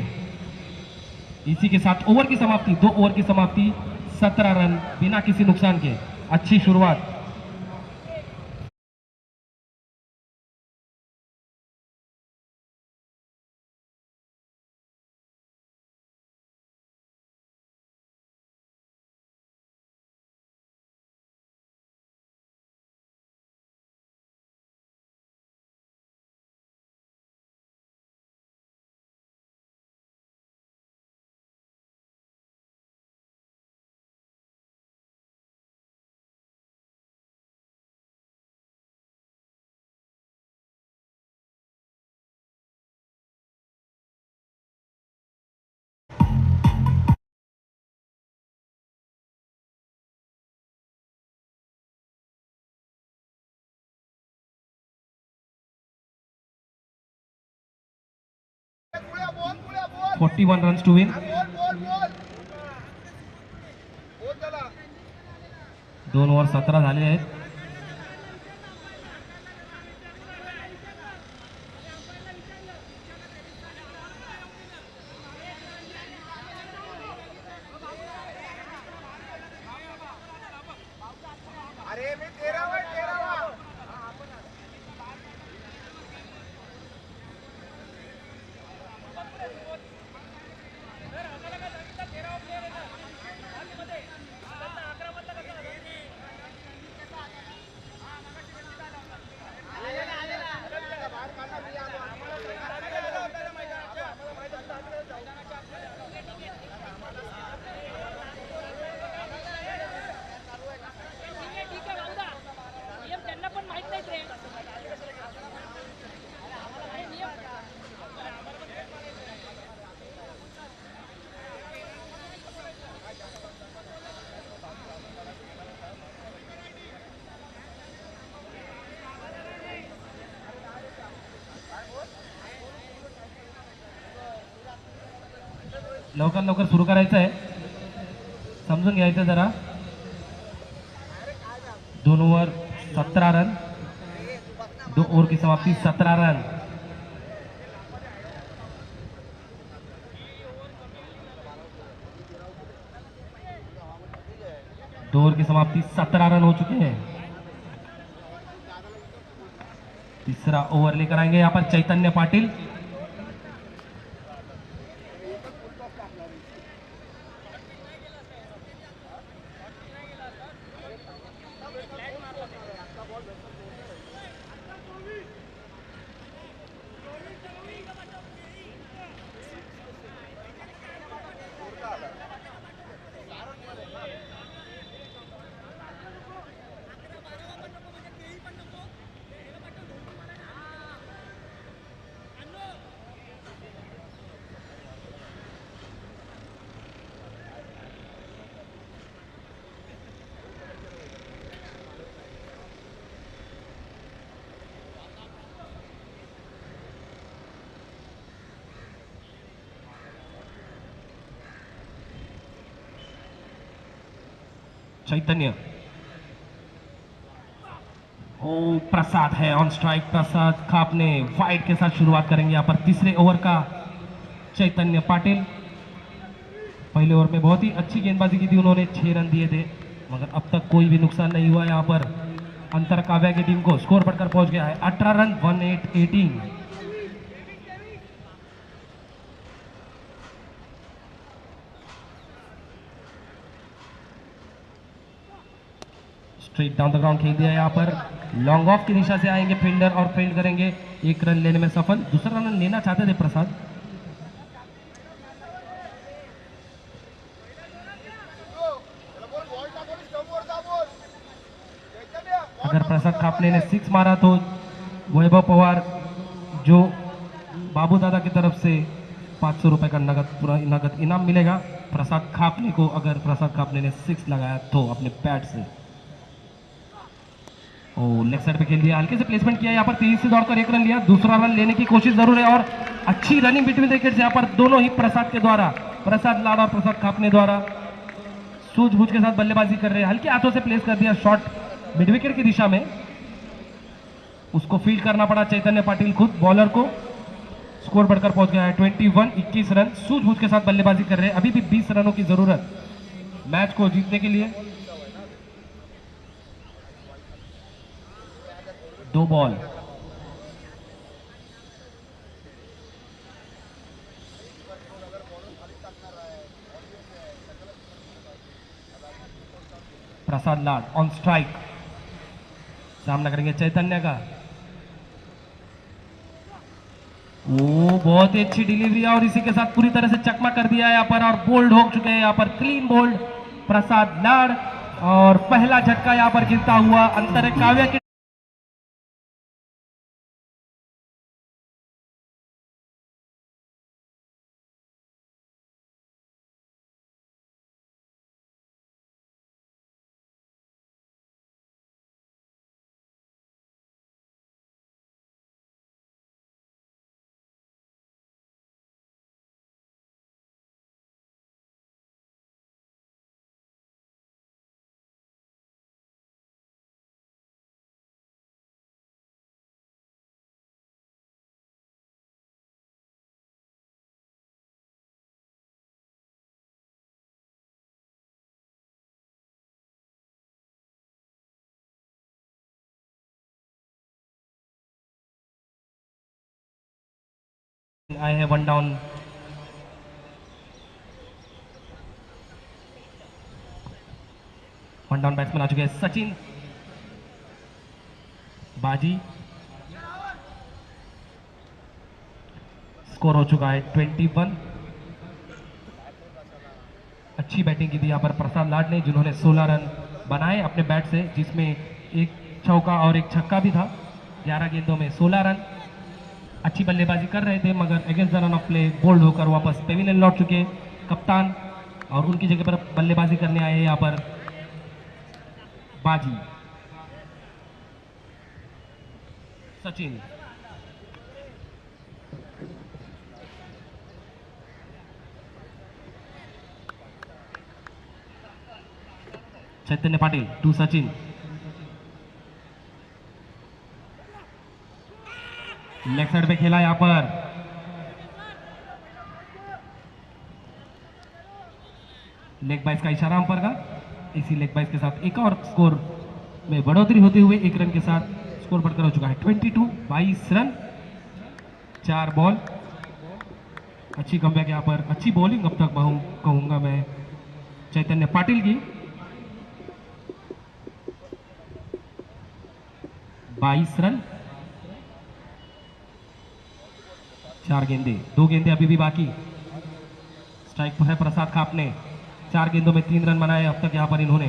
इसी के साथ ओवर की समाप्ति, 2 ओवर की समाप्ति, 17 रन बिना किसी नुकसान के। अच्छी शुरुआत। बोल 41 रन्स टू विन। बोल 2 ओव्हर 17 झाले आहेत। अरे मी 13 लवकर लवकर सुरू करायचं आहे, समजून घ्यायचं जरा। 2 ओव्हर 17 रन, 2 ओव्हर की समाप्ति 17 रन। दो ओवर की समाप्ति 17 रन हो चुके हैं। तीसरा ओवर लेकर आएंगे यहाँ पर चैतन्य पाटिल। चैतन्य, ओ प्रसाद है ऑन स्ट्राइक। प्रसाद खापने वाइड के साथ शुरुआत करेंगे यहाँ पर तीसरे ओवर का चैतन्य पाटिल। पहले ओवर में बहुत ही अच्छी गेंदबाजी की थी उन्होंने, 6 रन दिए थे, मगर अब तक कोई भी नुकसान नहीं हुआ। यहाँ पर अंतर काव्या की टीम को स्कोर बढ़कर पहुंच गया है 18 run 18। Straight down the ground खेल दिया यहाँ पर। लॉन्ग ऑफ की दिशा से आएंगे फील्डर और फील्ड करेंगे, 1 रन लेने में सफल। दूसरा रन लेना चाहते थे प्रसाद। अगर प्रसाद खापने ने 6 मारा तो वैभव पवार जो बाबू दादा की तरफ से 500 रुपए का नगद इनाम मिलेगा प्रसाद खापने को, अगर प्रसाद खापने ने 6 लगाया तो अपने पैड से। ओ लेग साइड पे खेल दिया, हल्के से प्लेसमेंट किया, यहाँ पर तेजी से दौड़कर 1 रन लिया। दूसरा रन लेने की कोशिश जरूर है और अच्छी रनिंग बिटवीन विकेट्स यहाँ पर दोनों ही प्रसाद के द्वारा, प्रसाद लाड़ और प्रसाद खापने द्वारा सूझबूझ के साथ बल्लेबाजी कर रहे हैं। हल्के हाथों से प्लेस कर दिया शॉट मिड विकेट की दिशा में, उसको फील्ड करना पड़ा चैतन्य पाटिल खुद बॉलर को। स्कोर बढ़कर पहुंच गया है 21 रन। सूझबूझ के साथ बल्लेबाजी कर रहे हैं, अभी भी 20 रनों की जरूरत मैच को जीतने के लिए। 2 ball, Prasad Lad on strike, सामना करेंगे चैतन्य का। वो बहुत ही अच्छी डिलीवरी है और इसी के साथ पूरी तरह से चकमा कर दिया है यहाँ पर और बोल्ड हो चुके हैं यहाँ पर, क्लीन बोल्ड प्रसाद लाड। और पहला झटका यहाँ पर गिरता हुआ अंतर काव्य के आए हैं 1 डाउन। बैट्समैन आ चुके हैं सचिन बाजी। स्कोर हो चुका है 21। अच्छी बैटिंग की थी यहाँ पर प्रसाद लाड ने, जिन्होंने 16 रन बनाए अपने बैट से, जिसमें एक चौका और एक छक्का भी था। 11 गेंदों में 16 रन। अच्छी बल्लेबाजी कर रहे थे मगर against the run of play bowled होकर वापस पेविलियन लौट चुके कप्तान, और उनकी जगह पर बल्लेबाजी करने आए यहाँ पर बाजी Sachin. Chaitanya Patil to Sachin. Leg side पे खेला यहाँ पर, लेग बाइस का इशारा अंपायर का। इसी लेग बाइस के साथ एक और स्कोर में बढ़ोतरी होते हुए 1 रन के साथ स्कोर बढ़कर हो चुका है 22 रन। 4 बॉल, अच्छी कमबैक यहाँ पर, अच्छी बॉलिंग अब तक कहूंगा मैं चैतन्य पाटिल की। 22 रन, 4 गेंदे, 2 गेंदे अभी भी बाकी। स्ट्राइक पर है प्रसाद खापने, 4 गेंदों में 3 रन बनाए अब तक यहां पर इन्होंने।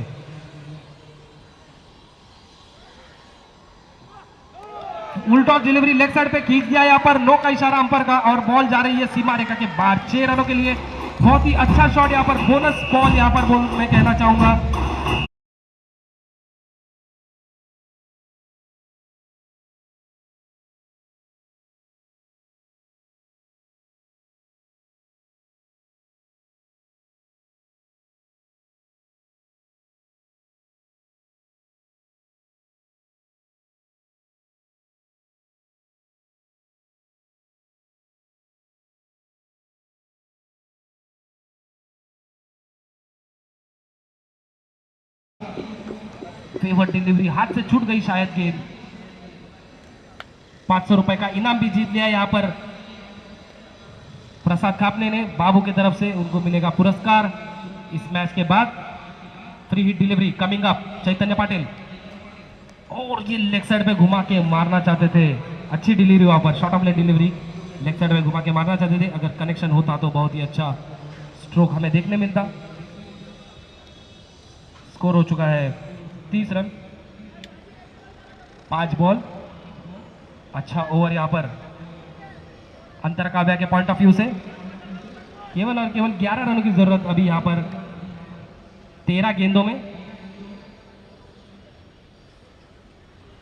उल्टा डिलीवरी लेग साइड पे खींच दिया यहाँ पर, नो का इशारा अंपायर का और बॉल जा रही है सीमा रेखा के बाहर 6 रनों के लिए। बहुत ही अच्छा शॉट यहाँ पर, बोनस बॉल यहाँ पर मैं कहना चाहूंगा। फेवर डिलीवरी हाथ से छूट गई शायद गेंद। 500 रुपए का इनाम भी जीत लिया यहाँ पर प्रसाद खापने ने बाबू की तरफ से, उनको मिलेगा पुरस्कार इस मैच के बाद। Free hit delivery coming up, Chaitanya Patil, और ये लेग साइड पे घुमा के मारना चाहते थे। अच्छी डिलीवरी वहां पर, short of leg delivery, leg side में घुमा के मारना चाहते थे। अगर कनेक्शन होता तो बहुत ही अच्छा स्ट्रोक हमें देखने मिलता। स्कोर हो चुका है 30 रन, 5 बॉल। अच्छा ओवर यहां पर अंतर काव्या के पॉइंट ऑफ व्यू से, केवल और केवल 11 रनों की जरूरत अभी यहां पर 13 गेंदों में।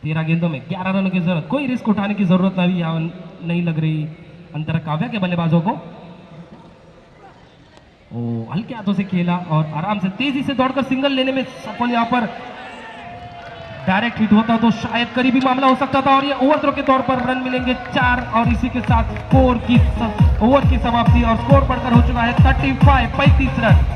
13 गेंदों में 11 रनों की जरूरत, कोई रिस्क उठाने की जरूरत नहीं लग रही अंतर काव्या के बल्लेबाजों को। ओ हल्के हाथों से खेला और आराम से तेजी से दौड़कर सिंगल लेने में सफल। यहाँ पर डायरेक्ट हिट होता तो शायद करीबी मामला हो सकता था और ये ओवर थ्रो के तौर पर रन मिलेंगे 4 और इसी के साथ ओवर की समाप्ति और स्कोर बढ़कर हो चुका है 35 रन।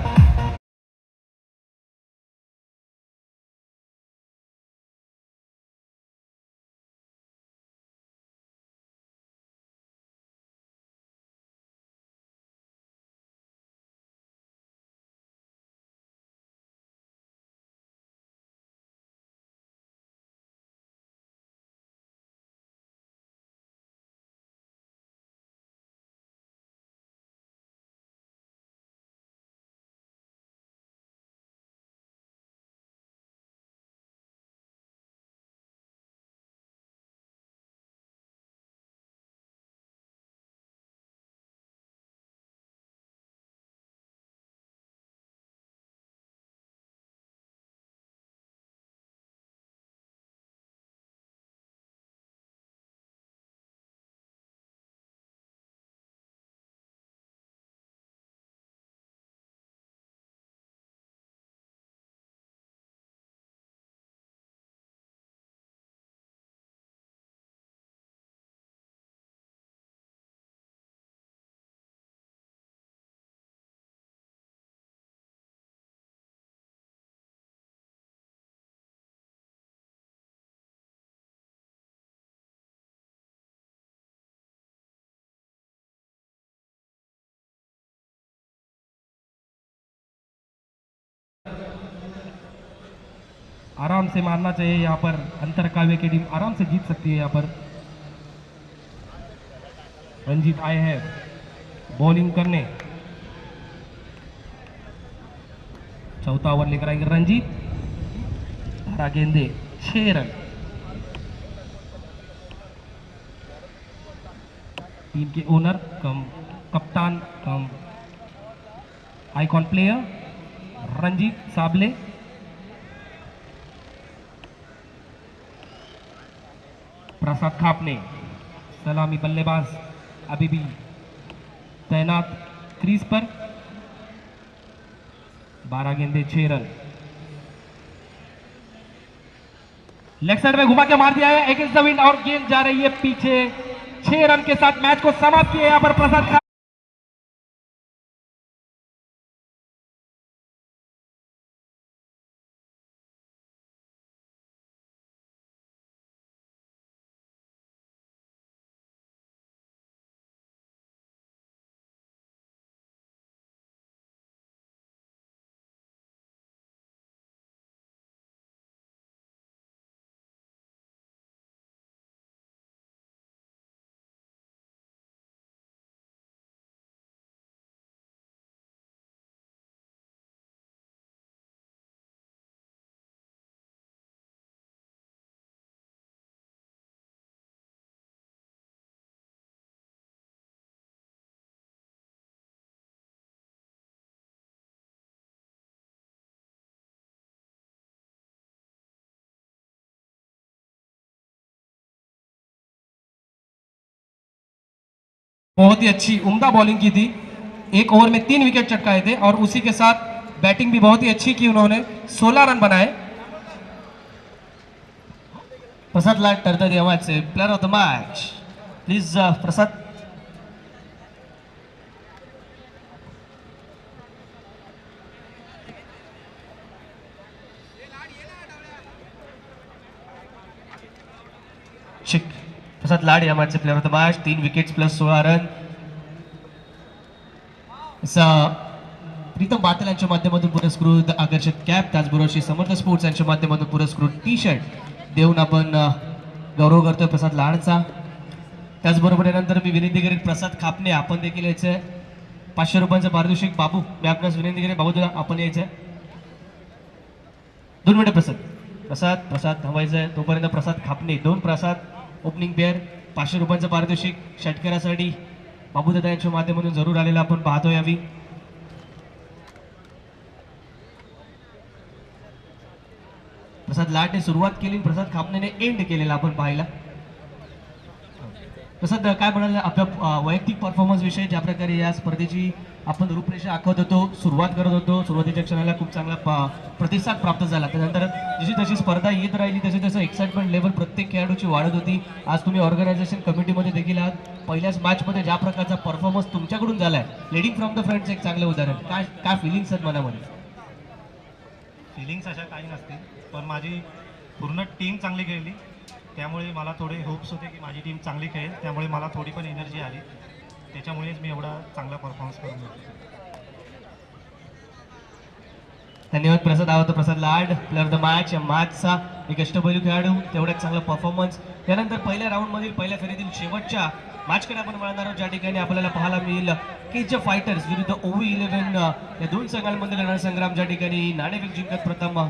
आराम से मारना चाहिए यहाँ पर, अंतर काव्य की टीम आराम से जीत सकती है। यहाँ पर रंजीत आए हैं बॉलिंग करने, चौथा ओवर लेकर आएंगे रंजीत। 12 गेंदे 6 रन। टीम के ओनर कम कप्तान कम आइकॉन प्लेयर रंजीत साबले। प्रसाद खापने सलामी बल्लेबाज अभी भी तैनात क्रीज पर। 12 गेंदे 6 रन। लेग साइड में घुमा के मार दिया है अगेंस्ट द विंड और गेंद जा रही है पीछे। 6 रन के साथ मैच को समाप्त किया यहां पर प्रसाद खापने। बहुत ही अच्छी उम्दा बॉलिंग की थी। एक ओवर में 3 विकेट चटकाए थे और उसी के साथ बैटिंग भी बहुत ही अच्छी की उन्होंने। 16 रन बनाए। प्रसाद लाड ठरतात या मॅचचे player of the match. Please Prasad. शिक प्रसाद लाड या मॅचचे player of the match. 3 wickets plus 16 run. Pritam Batal यांच्या माध्यमातून पुरस्कृत आकर्षक कॅप, त्याचबरोबर श्री समर्थ स्पोर्ट्स यांच्या माध्यमातून पुरस्कृत टी शर्ट देऊन आपण गौरव करतोय प्रसाद लाडचा। त्याचबरोबर यानंतर मी विनंती करेन प्रसाद खापने आपण देखील यायचं। 500 रुपयांचं पारितोषिक बाबू मी आपल्यास विनंती करेन बाबू तुला आपण यायचं। 2 मिनिटं प्रसाद प्रसाद प्रसाद थांबायचं आहे तोपर्यंत प्रसाद खापने 2 प्रसाद ओपनिंग पेअर 500 रुपयांचं पारितोषिक षटकारासाठी बाबूदादा यांच्या माध्यमातून जरूर आलेला आपण पाहतो यावी। प्रसाद लाटने सुरुवात केली, प्रसाद खापणेने एंड केलेला आपण पाहिला. प्रसाद काय म्हणाल आपल्या वैयक्तिक परफॉर्मन्स विषयी, ज्या प्रकारे या स्पर्धेची आपण रूपरेषा आखत होतो, सुरुवात करत होतो, सुरुवातीच्या क्षणाला खूप चांगला प्रतिसाद प्राप्त झाला, त्यानंतर जशी जशी स्पर्धा येत राहिली तशी तसं एक्साइटमेंट लेवल प्रत्येक खेळाडूची वाढत होती. आज तुम्ही ऑर्गनायझेशन कमिटीमध्ये देखील आहात, पहिल्याच मॅचमध्ये ज्या प्रकारचा परफॉर्मन्स तुमच्याकडून झालाय, लिडिंग फ्रॉम द फ्रंटचं एक चांगलं उदाहरण, काय काय फिलिंग्स आहेत मनामध्ये? फिलिंग्स अशा काही नसतील, पण माझी पूर्ण टीम चांगली खेळली, त्यामुळे मला थोडे होप्स होते की माझी टीम चांगली खेळेल, त्यामुळे मला थोडी पण एनर्जी आली, त्याच्यामुळेच मी एवढा चांगला परफॉर्मन्स करून घेतला. धन्यवाद प्रसाद. आहोत Prasad Lad, player of the match, या मॅचचा एक अष्टपैलू खेळाडू, तेवढ्याच चांगला परफॉर्मन्स. त्यानंतर पहिल्या राऊंडमधील पहिल्या फेरीतील शेवटच्या मॅचकडे आपण वळणार आहोत, ज्या ठिकाणी आपल्याला पाहायला मिळेल केजीएफ फायटर्स विरुद्ध OV11 या दोन संघांमधील रणसंग्राम, ज्या ठिकाणी नाणेफेक जिंकत प्रथम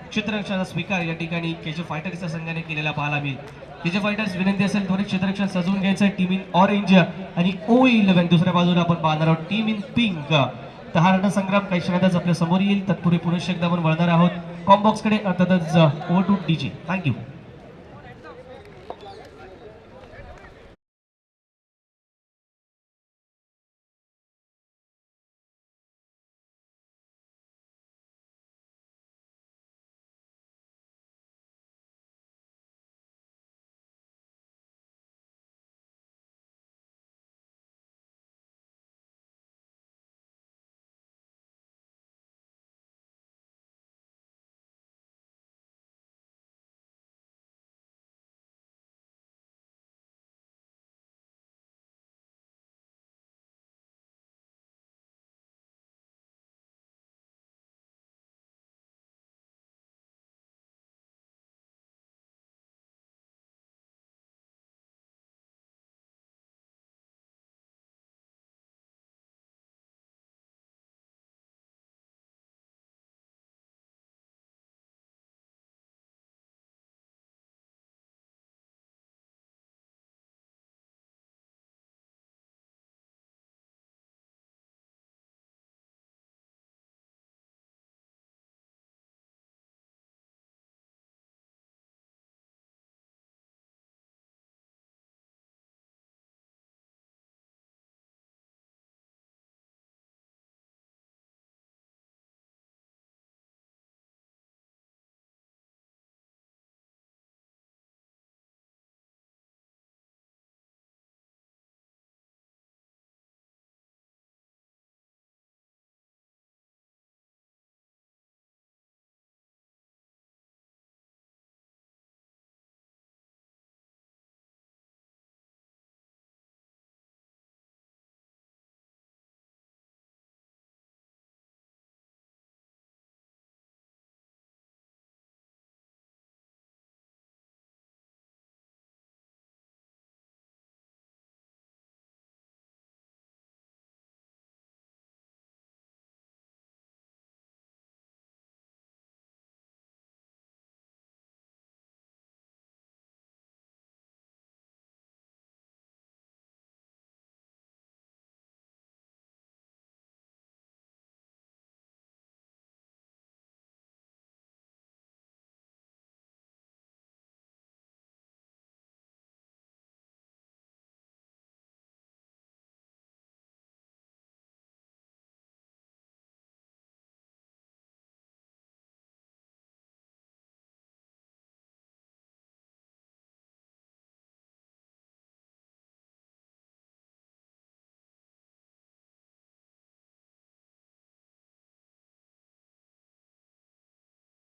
क्षेत्ररक्षणाचा स्वीकार या ठिकाणी केजीएफ फायटर्सच्या संघाने केलेला पाहायला मिळेल. केजीएफ फायटर्स विनंती असेल त्वरित क्षेत्ररक्षण सजवून घ्यायचं. टीम इन ऑरेंज आणि OV11 दुसऱ्या बाजूला आपण पाहणार आहोत टीम इन पिंक. तर हा रणसंग्राम काही क्षणातच आपल्या समोर येईल. तत्पूर्वी पुरुष एकदा आपण वळणार आहोत कॉम्बॉक्सकडे, अर्थातच ओव्हर टू DJ. थँक्यू.